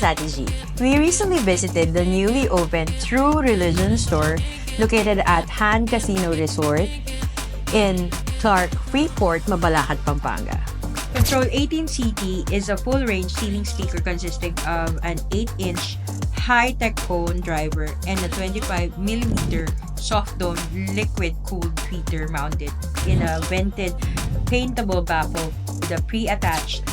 strategy. We recently visited the newly opened True Religion store located at Hann Casino Resort in Clark, Freeport, Mabalacat, Pampanga. Control 18CT is a full-range ceiling speaker consisting of an 8-inch high-tech cone driver and a 25mm soft dome liquid-cooled tweeter mounted in a vented paintable baffle with a pre-attached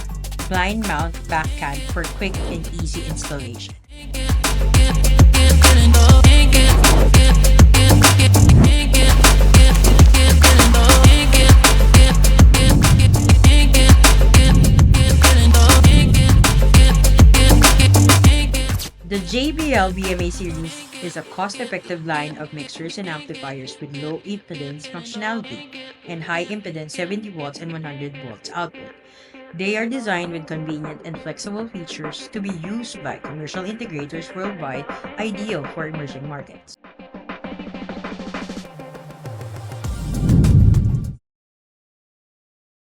blind mount back can for quick and easy installation. The JBL BMA series is a cost-effective line of mixers and amplifiers with low impedance functionality and high impedance 70 watts and 100 volts output. They are designed with convenient and flexible features to be used by commercial integrators worldwide, ideal for emerging markets.